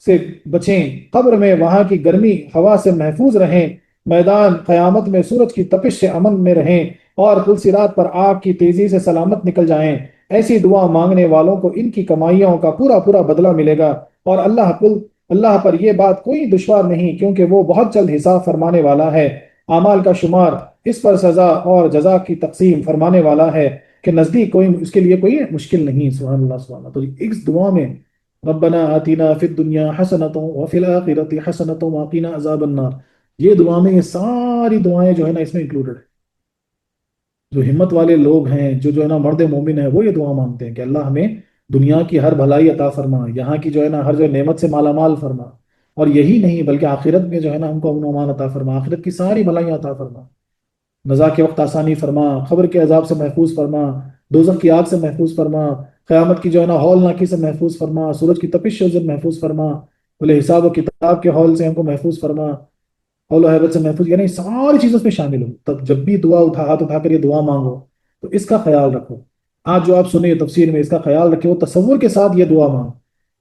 سے بچیں، قبر میں وہاں کی گرمی ہوا سے محفوظ رہیں، میدان قیامت میں سورج کی تپش سے امن میں رہیں، اور پل صراط پر آگ کی تیزی سے سلامت نکل جائیں۔ ایسی دعا مانگنے والوں کو ان کی کمائیوں کا پورا پورا بدلہ ملے گا، اور اللہ پر یہ بات کوئی دشوار نہیں، کیونکہ وہ بہت جلد حساب فرمانے والا ہے، اعمال کا شمار، اس پر سزا اور جزا کی تقسیم فرمانے والا ہے کہ نزدیک کوئی اس کے لیے کوئی مشکل نہیں۔ سبحان اللہ، سبحان اللہ۔ تو اس دعا میں ربنا آتنا فی الدنیا حسنۃ وفی الآخرۃ حسنۃ وقنا عذاب النار، یہ دعا میں یہ ساری دعائیں جو ہے نا اس میں انکلوڈڈ ہے۔ جو ہمت والے لوگ ہیں، جو ہے نا مرد مومن ہیں، وہ یہ دعا مانگتے ہیں کہ اللہ ہمیں دنیا کی ہر بھلائی عطا فرما، یہاں کی جو ہے نا ہر جو نعمت سے مالا مال فرما، اور یہی نہیں بلکہ آخرت میں جو ہے نا ہم کو امن و امان عطا فرما، آخرت کی ساری بھلائیاں عطا فرما، نزا کے وقت آسانی فرما، قبر کے عذاب سے محفوظ فرما، دوزخ کی آگ سے محفوظ فرما، قیامت کی جو ہے نا ہول ناکی سے محفوظ فرما، سورج کی تپش سے محفوظ فرما، بولے حساب و کتاب کے ہول سے ہم کو محفوظ فرما، ہول و حیبت سے محفوظ، یعنی ساری چیزوں میں شامل ہو، تب جب بھی دعا ہاتھ اٹھا کر یہ دعا مانگو تو اس کا خیال رکھو، آج جو آپ سنیں تفسیر میں اس کا خیال رکھے، وہ تصور کے ساتھ یہ دعا مانگو،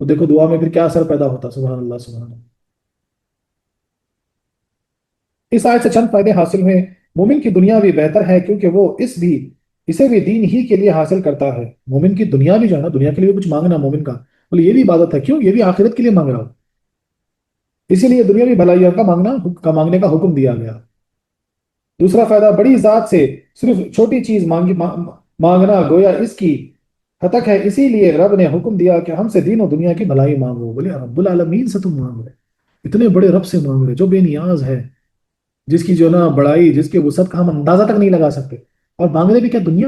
تو دیکھو دعا میں پھر کیا اثر پیدا ہوتا، سبحان اللہ سبحان اللہ۔ اس آیت سے چند فائدے حاصل ہوئے، مومن کی دنیا بھی بہتر ہے کیونکہ وہ اسے بھی دین ہی کے لیے حاصل کرتا ہے، مومن کی دنیا بھی جو ہے نا، دنیا کے لیے کچھ مانگنا مومن کا، بولے یہ بھی عبادت ہے، کیوں؟ یہ بھی آخرت کے لیے مانگ رہا ہو، اسی لیے دنیا بھی بھلائیوں مانگنے کا حکم دیا گیا۔ دوسرا فائدہ، بڑی ذات سے صرف چھوٹی چیز مانگنا گویا اس کی حتک ہے، اسی لیے رب نے حکم دیا کہ ہم سے دین و دنیا کی بھلائی مانگو، بولے رب العالمین سے تم مانگ رہے، اتنے بڑے رب سے مانگ رہے جو بے نیاز ہے، جس کی جو نا بڑائی، جس کے وسعت کا ہم اندازہ تک نہیں لگا سکتے، اور مانگ رہے بھی کیا؟ دنیا۔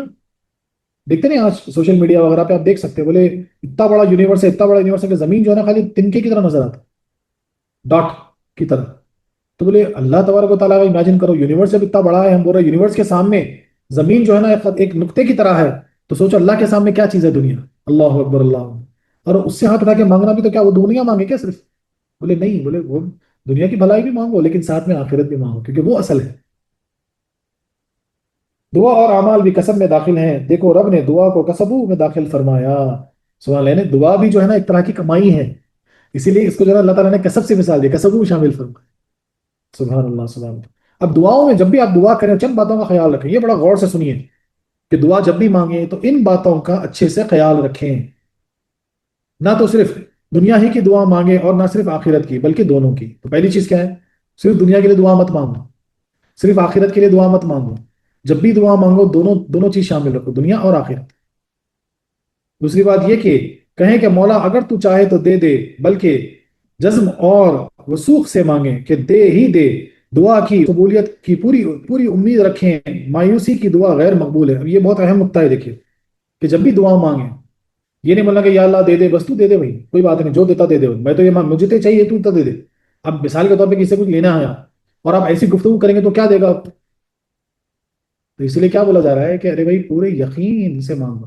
دیکھتے نہیں آج سوشل میڈیا وغیرہ پہ آپ دیکھ سکتے ہیں، بولے اتنا بڑا یونیورس ہے، اتنا بڑا یونیورس ہے کہ زمین جو ہے نا خالی تنکے کی طرح نظر آتا، ڈاٹ کی طرح، تو بولے اللہ تبارک و تعالیٰ کا امیجن کرو، یونیورس جب اتنا بڑا ہے، ہم بول رہے ہیں یونیورس کے سامنے زمین جو ہے نا ایک نقطے کی طرح ہے، تو سوچو اللہ کے سامنے کیا چیز ہے دنیا، اللہ اکبر اللہ اکبر۔ اور اس سے ہاتھ اٹھا کے مانگنا بھی تو کیا وہ دنیا مانگے کیا صرف؟ بولے نہیں، بولے وہ دنیا کی بھلائی بھی مانگو لیکن ساتھ میں آخرت بھی مانگو کیونکہ وہ اصل ہے۔ دعا اور اعمال بھی کسب میں داخل ہیں، دیکھو رب نے دعا کو کسبو میں داخل فرمایا، سبحان اللہ، یعنی دعا بھی جو ہے نا ایک طرح کی کمائی ہے، اسی لیے اس کو جو ہے نا اللہ تعالیٰ نے کسب سے مثال دی، کسبو میں شامل فرمایا، سبحان اللہ سبحان اللہ۔ اب دعاؤں میں جب بھی آپ دعا کریں چند باتوں کا خیال رکھیں، یہ بڑا غور سے سنیے کہ دعا جب بھی مانگیں تو ان باتوں کا اچھے سے خیال رکھیں، نہ تو صرف دنیا ہی کی دعا مانگیں اور نہ صرف آخرت کی بلکہ دونوں کی۔ تو پہلی چیز کیا ہے؟ صرف دنیا کے لیے دعا مت مانگو، صرف آخرت کے لیے دعا مت مانگو، جب بھی دعا مانگو دونوں دونوں چیز شامل رکھو، دنیا اور آخرت۔ دوسری بات یہ کہ کہیں کہ مولا اگر تو چاہے تو دے دے، بلکہ جزم اور وسوخ سے مانگیں کہ دے ہی دے، دعا کی قبولیت کی پوری پوری امید رکھیں، مایوسی کی دعا غیر مقبول ہے۔ اب یہ بہت اہم نقطہ ہے، دیکھیے کہ جب بھی دعا مانگیں یہ نہیں بولنا کہ یا اللہ دے دے، بس تو دے دے بھائی، کوئی بات نہیں، جو دیتا دے دے، میں تو یہ مجھے تو چاہیے تو دے دے۔ اب مثال کے طور پہ کسی سے کچھ لینا آیا اور آپ ایسی گفتگو کریں گے تو کیا دے گا آپ؟ تو اس لیے کیا بولا جا رہا ہے کہ ارے بھائی پورے یقین سے مانگو،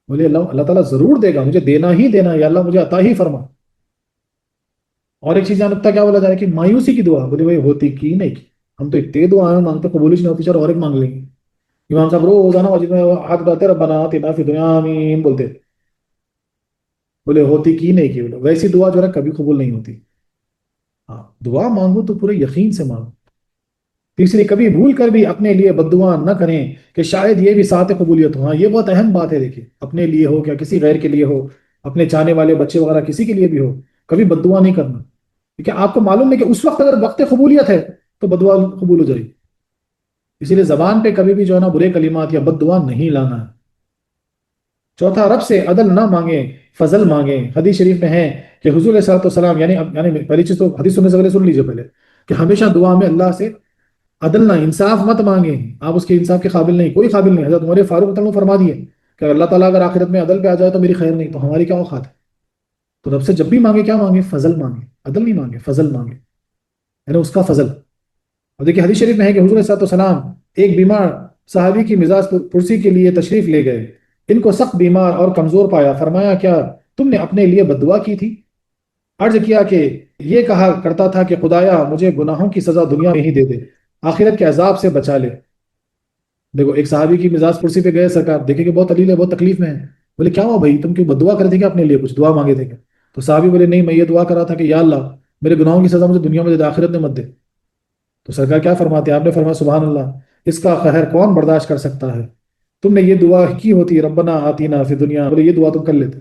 بولے اللہ اللہ تعالیٰ ضرور دے گا، مجھے دینا ہی دینا، یا اللہ مجھے عطا ہی فرما۔ اور ایک چیز یہاں نکتہ کیا بولا جا رہا ہے کہ مایوسی کی دعا، بولے بھائی ہوتی کی نہیں کی، ہم تو اتنے دعا مانگتے قبول نہیں ہوتی، چلو اور ایک مانگ لیں گے۔ امام صاحب روزانہ مسجد میں ہاتھ اٹھاتے ربنا آتنا فی الدنیا آمین بولتے، بولے ہوتی کی نہیں کی، بولے ویسی دعا جو ہے کبھی قبول نہیں ہوتی۔ ہاں دعا مانگو تو پورے یقین سے مانگو۔ تیسری، کبھی بھول کر بھی اپنے لیے بد دعا نہ کریں کہ شاید یہ بھی ساتھ قبولیت ہو، ہاں یہ بہت اہم بات ہے، دیکھیے اپنے لیے ہو کیا کسی غیر کے لیے ہو، اپنے چاہنے والے بچے وغیرہ کسی کے لیے بھی ہو، کبھی بد دعا نہیں کرنا، کیونکہ آپ کو معلوم ہے کہ اس وقت اگر وقت قبولیت ہے تو بد دعا قبول ہو جائے گی، اسی لیے زبان پہ کبھی بھی جو ہے نا برے کلمات یا بد دعا نہیں لانا ہے۔ چوتھا، رب سے عدل نہ مانگیں، فضل مانگیں، حدیث شریف میں ہے کہ حضور علیہ الصلوۃ والسلام، یعنی پہلی چیز تو حدیث سننے سے پہلے سن لیجیے پہلے کہ ہمیشہ دعا میں اللہ سے عدل نہ، انصاف مت مانگیں، آپ اس کے انصاف کے قابل نہیں، کوئی قابل نہیں۔ حضرت عمر فاروق رضی اللہ عنہ فرما دیے کہ اللہ تعالیٰ اگر آخرت میں عدل پہ آ جائے تو میری خیر نہیں، تو ہماری کیا اوقات ہے؟ تو رب سے جب بھی مانگے کیا مانگے؟ فضل مانگے، عدل نہیں مانگے، فضل مانگے، یعنی اس کا فضل۔ اور دیکھیے حدیث شریف میں ہے کہ حضور صلی اللہ علیہ وسلم ایک بیمار صحابی کی مزاج پرسی کے لیے تشریف لے گئے، ان کو سخت بیمار اور کمزور پایا، فرمایا کیا تم نے اپنے لیے بد دعا کی تھی؟ عرض کیا کہ یہ کہا کرتا تھا کہ خدایا مجھے گناہوں کی سزا دنیا میں ہی دے دے، آخرت کے عذاب سے بچا لے۔ دیکھو ایک صحابی کی مزاج پرسی پہ گئے، سرکار دیکھے کہ بہت علیل ہے، بہت تکلیف میں ہے، بولے کیا ہوا بھائی، تم کیوں بد دعا کر تھے کہ اپنے لیے کچھ دعا مانگے تھے کیا؟ تو صحابی بولے نہیں، میں یہ دعا کر رہا تھا کہ یا اللہ میرے گناہوں کی سزا مجھے دنیا میں دے دے، آخرت میں مت دے۔ تو سرکار کیا فرماتے ہیں؟ آپ نے فرمایا سبحان اللہ، اس کا قہر کون برداشت کر سکتا ہے؟ تم نے یہ دعا کی ہوتی ربنا آتینا فی دنیا، بولے یہ دعا تم کر لیتے،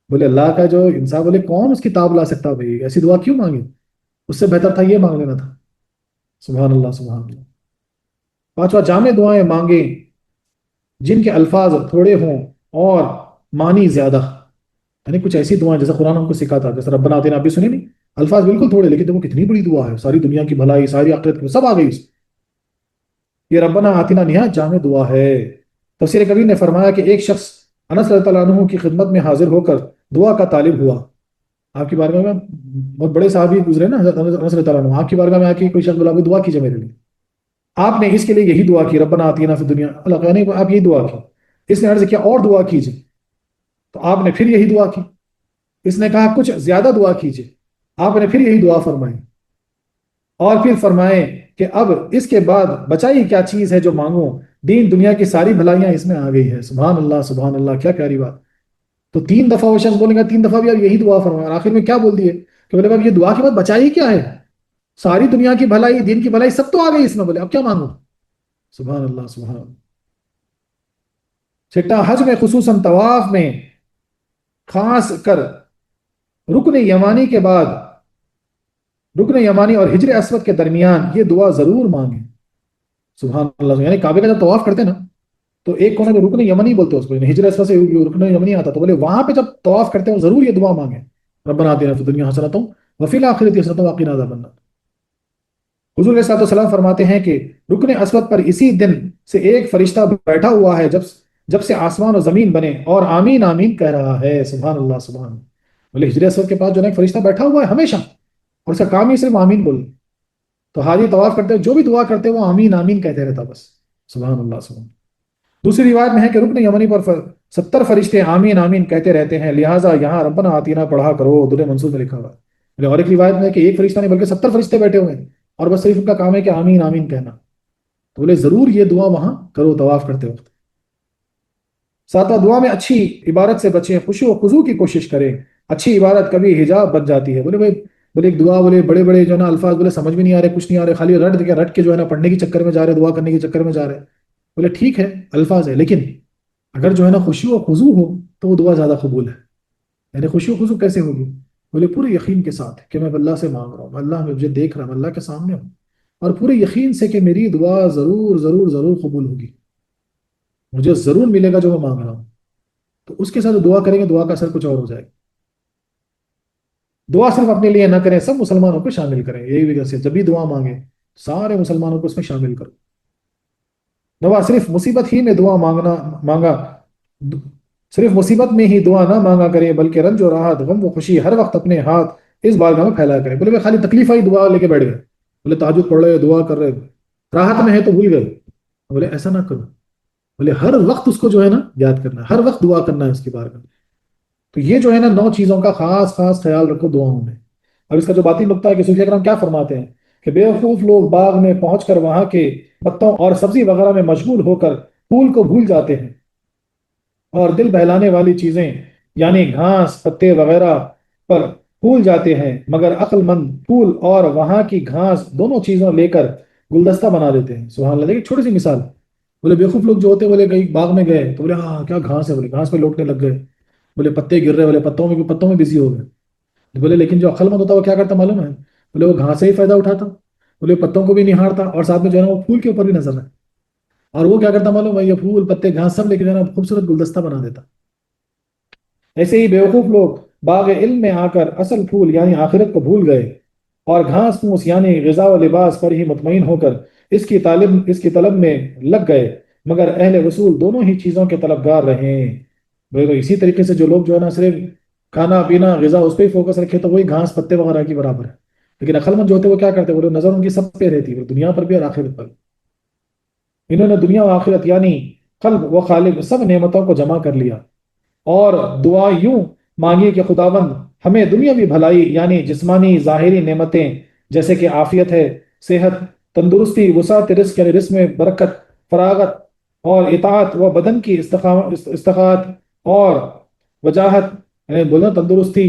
بولے اللہ کا جو انصاف، بولے کون اس کی تاب لا سکتا بھائی، ایسی دعا کیوں مانگے؟ اس سے بہتر تھا یہ مانگ لینا تھا، سبحان اللہ سبحان اللہ۔ پانچواں، جامع دعائیں مانگیں جن کے الفاظ تھوڑے ہوں اور معنی زیادہ، یعنی کچھ ایسی دعائیں جیسے قرآن ہم کو سکھاتا، جیسے ربنا آتینا، آپ بھی سنی نہیں، الفاظ بالکل تھوڑے لیکن دیکھو کتنی بڑی دعا ہے، ساری دنیا کی بھلائی، ساری آخرت کی سب آ گئی اس۔ یہ ربنا آتینا نہایت جامع دعا ہے۔ تفسیر کبیر نے فرمایا کہ ایک شخص انس رضی اللہ عنہ کی خدمت میں حاضر ہو کر دعا کا طالب ہوا. آپ کی بارگاہ میں بہت بڑے صحابی گزرے نا حضرت انس رضی اللہ عنہ، آپ کی بارگاہ میں آ کے کوئی شخص بولا دعا کیجیے میرے لیے. آپ نے اس کے لیے یہی دعا کی، ربنا آتینا فی الدنیا، اللہ یعنی آپ یہی دعا کی. اس نے عرض کیا اور دعا کیجیے، تو آپ نے پھر یہی دعا کی. اس نے کہا کچھ زیادہ دعا کیجیے، آپ نے پھر یہی دعا فرمائی. اور پھر فرمائے کہ اب اس کے بعد بچائی کیا چیز ہے جو مانگوں، دین دنیا کی ساری بھلائیاں اس میں آ گئی ہے. سبحان اللہ سبحان اللہ، کیا پیاری بات. تو 3 دفعہ وہ شخص بولیں گا، 3 دفعہ بھی آپ یہی دعا فرمائیں، اور آخر میں کیا بول دیے کہ بولے اب یہ دعا کے بعد بچائی کیا ہے، ساری دنیا کی بھلائی دین کی بھلائی سب تو آ گئی اس میں، بولے اب کیا مانگوں. سبحان اللہ سبحان اللہ. چھٹا، حج میں خصوصاً طواف میں خاص کر رکن یمانی کے بعد، رکن یمانی اور ہجر اسود کے درمیان یہ دعا ضرور مانگیں. سبحان اللہ. یعنی کعبے کا جب طواف کرتے ہیں نا، تو ایک کونا جو رکن یمنی بولتے ہیں اس کو، ہجر اسود سے رکن یمنی آتا، تو بولے وہاں پہ جب طواف کرتے ہیں ضرور یہ دعا مانگیں، ربنا آتنا فی الدنیا حسنۃ وفی الآخرۃ حسنۃ وقنا عذاب النار. حضور علیہ الصلوۃ والسلام فرماتے ہیں کہ رکن اسود پر اسی دن سے ایک فرشتہ بیٹھا ہوا ہے جب سے آسمان و زمین بنے اور آمین آمین کہہ رہا ہے. سبحان اللہ سبحان اللہ. بولے ہجر اسود کے پاس جو ہے ایک فرشتہ بیٹھا ہوا ہے ہمیشہ، اور اس کا کام ہی صرف آمین بولنا. تو حاجی طواف کرتے جو بھی دعا کرتے وہ آمین آمین کہتے رہتا بس. سبحان اللہ سبحان اللہ. دوسری روایت میں ہے کہ رکن یمنی پر 70 فرشتے آمین آمین کہتے رہتے ہیں، لہٰذا یہاں ربنا آتینا پڑھا کرو، درِ منصور میں لکھا ہوا ہے. اور ایک روایت میں ہے کہ ایک فرشتہ نہیں بلکہ 70 فرشتے بیٹھے ہوئے ہیں، اور بس صرف ان کا کام ہے کہ آمین آمین کہنا. تو بولے ضرور یہ دعا وہاں کرو طواف کرتے وقت. ساتواں، دعا میں اچھی عبارت سے بچیں، خشوع و خضوع کی کوشش کریں. اچھی عبارت کبھی حجاب بن جاتی ہے. بولے بھائی، بولے ایک دعا، بولے بڑے بڑے جو ہے نا الفاظ بولے سمجھ میں نہیں آ رہے، کچھ نہیں آ رہے، خالی رٹ کے جو ہے نا پڑھنے کے چکر میں جا رہے، دعا کرنے کے چکر میں جا رہے. بولے ٹھیک ہے الفاظ ہے، لیکن اگر جو ہے نا خشوع و خضوع ہو تو وہ دعا زیادہ قبول ہے. یعنی خشوع و خضوع کیسے ہوگی؟ بولے پورے یقین کے ساتھ کہ میں اللہ سے مانگ رہا ہوں، اللہ مجھے دیکھ رہا ہوں، اللہ کے سامنے ہوں، اور پورے یقین سے کہ میری دعا ضرور ضرور ضرور قبول ہوگی، مجھے ضرور ملے گا جو میں مانگ رہا ہوں. تو اس کے ساتھ دعا کریں گے، دعا کا اثر کچھ اور ہو جائے گا. دعا صرف اپنے لیے نہ کریں، سب مسلمانوں کو شامل کریں. یہی وجہ سے جب بھی دعا مانگیں سارے مسلمانوں کو اس میں شامل کرو. دعا صرف مصیبت ہی میں دعا مانگا صرف مصیبت میں ہی دعا نہ مانگا کریں، بلکہ رنج و راحت، غم و خوشی ہر وقت اپنے ہاتھ اس بارگاہ میں پھیلایا کریں. بولے خالی تکلیف آئی دعا لے کے بیٹھ گئے، بولے تہجد پڑھ رہے دعا کر رہے، راحت میں ہے تو بھول گئے. بولے ایسا نہ کرو، بولے ہر وقت اس کو جو ہے نا یاد کرنا ہے، ہر وقت دعا کرنا ہے اس کی بارگاہ میں. تو یہ جو ہے نا 9 چیزوں کا خاص خاص خیال رکھو دعاؤں میں. اب اس کا جو باطنی نقطہ ہے کہ صوفیہ کرام کیا فرماتے ہیں کہ بے وقوف لوگ باغ میں پہنچ کر وہاں کے پتوں اور سبزی وغیرہ میں مشغول ہو کر پھول کو بھول جاتے ہیں، اور دل بہلانے والی چیزیں یعنی گھاس پتے وغیرہ پر پھول جاتے ہیں، مگر عقل مند پھول اور وہاں کی گھاس دونوں چیزوں لے کر گلدستہ بنا دیتے ہیں. سبحان اللہ. دیکھیں چھوٹی سی مثال. بولے بیوقوف لوگ جو ہوتے ہیں، بولے کہیں باغ میں گئے تو بولے ہاں کیا گھاس ہے، بولے گھاس پہ لوٹنے لگ گئے، بولے پتے گر رہے، بولے پتوں میں بزی ہو گئے. بولے لیکن جو عقل مند ہوتا ہے وہ کیا کرتا معلوم ہے؟ بولے وہ گھاس سے ہی فائدہ اٹھاتا، بولے پتوں کو بھی نہارتا، اور ساتھ میں جو ہے نا وہ پھول کے اوپر بھی نظر ہے، اور وہ کیا کرتا معلوم ہے؟ یہ پھول پتے گھاس سب لے کے جو ہے نا خوبصورت گلدستہ بنا دیتا. ایسے ہی بیوقوف لوگ باغ علم میں آ کر اصل پھول یعنی آخرت کو بھول گئے، اور گھاس پھوس یعنی غذا و لباس پر ہی مطمئن ہو کر اس کی طلب میں لگ گئے، مگر اہل وصول دونوں ہی چیزوں کے طلبگار رہے. اسی طریقے سے جو لوگ جو ہے نا صرف کھانا پینا غذا اس پہ ہی فوکس رکھے تو وہی گھاس پتے وغیرہ کی برابر ہے. لیکن عقل مند جو ہوتے ہیں وہ کیا کرتے ہیں؟ وہ نظر ان کی سب پہ رہتی ہے، دنیا پر بھی اور آخرت پر. انہوں نے دنیا و آخرت یعنی قلب و خالق سب نعمتوں کو جمع کر لیا، اور دعا یوں مانگی کہ خداوند ہمیں دنیاوی بھلائی یعنی جسمانی ظاہری نعمتیں جیسے کہ عافیت ہے، صحت، تندرستی، وسعت رزق یعنی رزق میں برکت، فراغت اور اطاعت، و بدن کی استقامت اور وجاہت یعنی بولنا تندرستی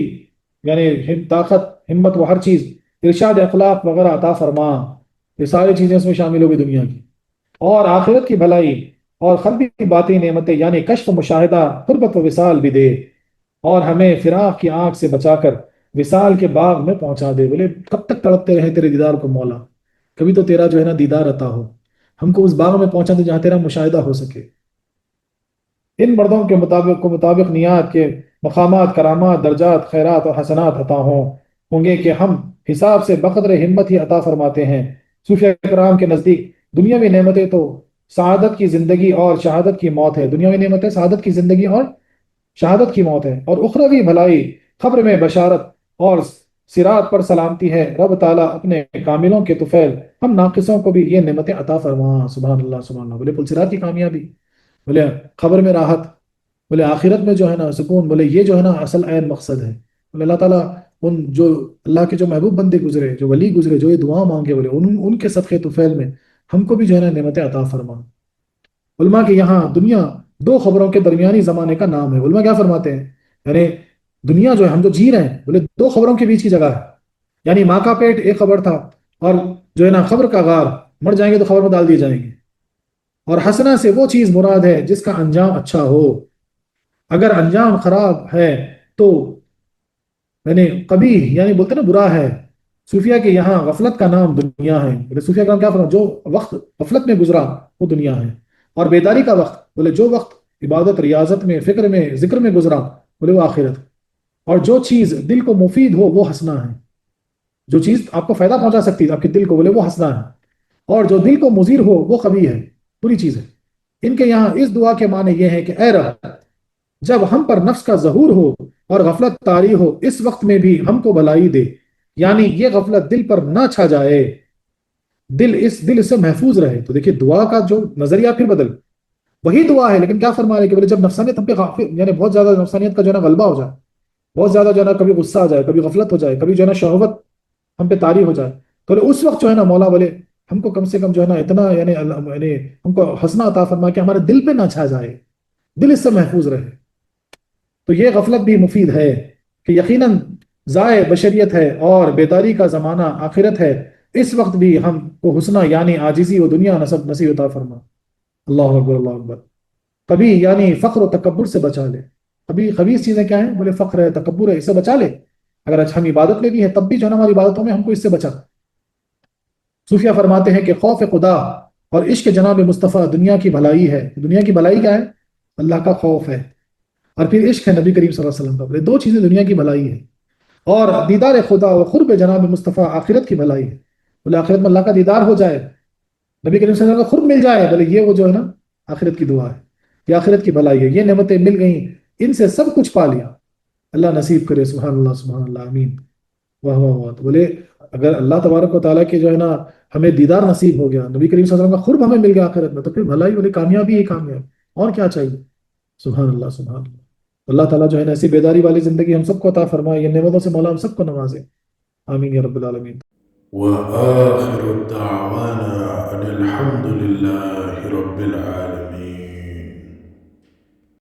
یعنی طاقت، ہمت و ہر چیز، ارشاد اخلاق وغیرہ عطا فرما. یہ ساری چیزیں اس میں شامل ہوگی دنیا کی. اور آخرت کی بھلائی اور قلبی باطنی نعمتیں یعنی کشف و مشاہدہ، قربت و وصال بھی دے، اور ہمیں فراق کی آنکھ سے بچا کر وصال کے باغ میں پہنچا دے. بولے کب تک تڑپتے رہے تیرے دیدار کو مولا، کبھی تو تیرا جو ہے نا دیدار عطا ہو، ہم کو اس باغ میں پہنچا دے جہاں تیرا مشاہدہ ہو سکے. ان مردوں کے مطابق نیات کے مقامات، کرامات، درجات، خیرات اور حسنات عطا ہوں گے کہ ہم حساب سے بقدر ہمت ہی عطا فرماتے ہیں. صوفیہ کرام کے نزدیک دنیاوی نعمتیں تو سعادت کی زندگی اور شہادت کی موت ہے. دنیاوی نعمتیں سعادت کی زندگی اور شہادت کی موت ہے، اور اخروی بھلائی قبر میں بشارت اور صراط پر سلامتی ہے۔ رب تعالیٰ اپنے کاملوں کے طفیل ہم ناقصوں کو بھی یہ نعمتیں عطا فرما۔ سبحان اللہ سبحان اللہ۔ بولے پلسرات کی کامیابی، بولے قبر میں راحت، بولے آخرت میں جو ہے نا سکون، بولے یہ جو ہے نا اصل عین مقصد ہے۔ بولے اللہ تعالیٰ ان جو اللہ کے جو محبوب بندے گزرے، جو ولی گزرے، جو یہ دعا مانگے، بولے ان کے صدقے طفیل میں ہم کو بھی جو ہے نا نعمتیں عطا فرما۔ علماء کے یہاں دنیا دو خبروں کے درمیانی زمانے کا نام ہے۔ علماء کیا فرماتے ہیں؟ یعنی دنیا جو ہے ہم جو جی رہے ہیں، بولے دو خبروں کے بیچ کی جگہ ہے۔ یعنی ماں کا پیٹ ایک خبر تھا، اور جو ہے نا خبر کا غار، مر جائیں گے تو خبر میں ڈال دیے جائیں گے۔ اور حسنہ سے وہ چیز مراد ہے جس کا انجام اچھا ہو، اگر انجام خراب ہے تو یعنی کبھی یعنی بولتے ہیں نا برا ہے۔ صوفیہ کے یہاں غفلت کا نام دنیا ہے۔ بولے صوفیہ کا نام کیا فرما؟ جو وقت غفلت میں گزرا وہ دنیا ہے، اور بیداری کا وقت، بولے جو وقت عبادت ریاضت میں فکر میں ذکر میں گزرا، بولے وہ آخرت۔ اور جو چیز دل کو مفید ہو وہ ہنسنا ہے، جو چیز آپ کو فائدہ پہنچا سکتی ہے آپ کے دل کو، بولے وہ ہنسنا ہے۔ اور جو دل کو مضر ہو وہ قبیح ہے، بری چیز ہے۔ ان کے یہاں اس دعا کے معنی یہ ہے کہ اے رب، جب ہم پر نفس کا ظہور ہو اور غفلت طاری ہو، اس وقت میں بھی ہم کو بھلائی دے، یعنی یہ غفلت دل پر نہ چھا جائے، دل اس سے محفوظ رہے۔ تو دیکھیے دعا کا جو نظریہ پھر بدل، وہی دعا ہے لیکن کیا فرما رہے ہیں کہ بولے جب نفسانیت ہم پہ یعنی بہت زیادہ نفسانیت کا جو ہے نا غلبہ ہو جائے، بہت زیادہ جو ہے نا کبھی غصہ آ جائے، کبھی غفلت ہو جائے، کبھی جو ہے نا شہوت ہم پہ طاری ہو جائے، تو اس وقت جو ہے نا مولا بولے ہم کو کم سے کم جو ہے نا اتنا یعنی ہم کو ہنسنا عطا فرما کہ ہمارے دل پہ نہ چھا جائے، دل اس سے محفوظ رہے۔ تو یہ غفلت بھی مفید ہے کہ یقیناً ضائع بشریت ہے اور بیداری کا زمانہ آخرت ہے، اس وقت بھی ہم کو حسنہ یعنی عاجزی و دنیا نصیب عطا فرما۔ اللہ اکبر اللہ اکبر۔ کبھی یعنی فخر و تکبر سے بچا لے۔ ابھی خبیث چیزیں کیا ہیں؟ بولے فخر ہے، تکبر ہے، اس سے بچا لے۔ اگر ہم عبادت میں بھی ہیں تب بھی جو ہے نا ہماری عبادتوں میں ہم کو اس سے بچا۔ صوفیہ فرماتے ہیں کہ خوف خدا اور عشق جناب مصطفیٰ دنیا کی بھلائی ہے۔ دنیا کی بھلائی کیا ہے؟ اللہ کا خوف ہے، اور پھر عشق ہے نبی کریم صلی اللہ علیہ وسلم کا۔ دو چیزیں دنیا کی بھلائی ہے، اور دیدار خدا و قرب جناب مصطفیٰ آخرت کی بھلائی ہے۔ بولے آخرت میں اللہ کا دیدار ہو جائے، نبی کریم صلی اللہ علیہ وسلم کا قرب مل جائے، بولے یہ وہ جو ہے نا آخرت کی دعا ہے، یہ آخرت کی بھلائی ہے، یہ نعمتیں مل گئیں، ان سے سب کچھ پا لیا۔ اللہ نصیب کرے، سبحان اللہ سبحان اللہ آمین۔ واہ واہ واہ۔ تو بولے اگر اللہ تبارک و تعالیٰ کے جو ہے نا ہمیں دیدار نصیب ہو گیا، نبی کریم صلی اللہ علیہ وسلم کا قرب ہمیں مل گیا آخرت میں، تو پھر بھلائی بولے کامیابی ہی کامیاب، اور کیا چاہیے؟ سبحان اللہ سبحان اللہ۔ اللہ تعالیٰ جو ہے نا ایسی بیداری والی زندگی ہم سب کو عطا فرمائے، یہ نعمتوں سے مولا ہم سب کو نوازے، آمین یا رب العالمین۔ وآخر دعوانا أن الحمد لله رب العالمين.